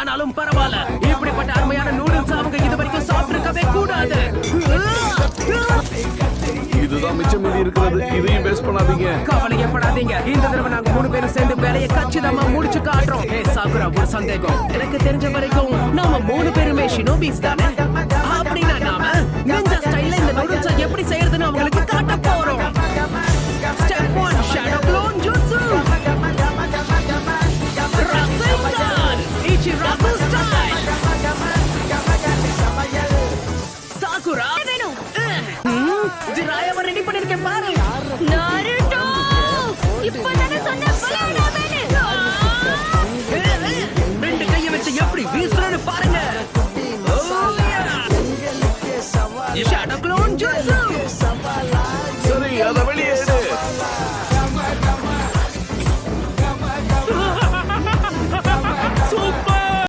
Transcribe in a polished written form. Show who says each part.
Speaker 1: ஆனாலும் பரவாயில்ல. இப்படிப்பட்ட அருமையான நூடுல்ஸ் அவங்க இது வரைக்கும் சாப்பிட்டிருக்கவே கூடாது.
Speaker 2: இதுதான் மிச்சம் மீதி இருக்கிறது. இதையும் வேஸ்ட் பண்ணாதீங்க.
Speaker 1: கவலையப்படாதீங்க. இந்த தடவை நாங்க 3 பேரும் சேர்ந்து வேலையை கச்சிதமா முடிச்சு காட்டுறோம். சாகுரா, ஒரு சந்தேகம். எனக்கு தெரிஞ்ச வரைக்கும் நாம 3 பேருமே ஷினோபிஸ் தானே? அப்படின்னா நாம நிஞ்சா ஸ்டைல்ல இந்த நூடுல்ஸை எப்படி செய்யறதுன்னு அவங்களுக்கு காட்ட போறோம். Step 1, shadow clone jutsu. ரசைதான் இச்சிராகு ஸ்டைல். சாகுரா வேணும். ஜிராயாவை ரெடி பண்ணிருக்கேன் பாரு.
Speaker 3: நாருட்டோ இப்பதானே சொன்ன விளையாடாதேன்னு.
Speaker 1: 2 கையை வச்சு எப்படி வீசுறேன்னு பாருங்க. ஷேடோ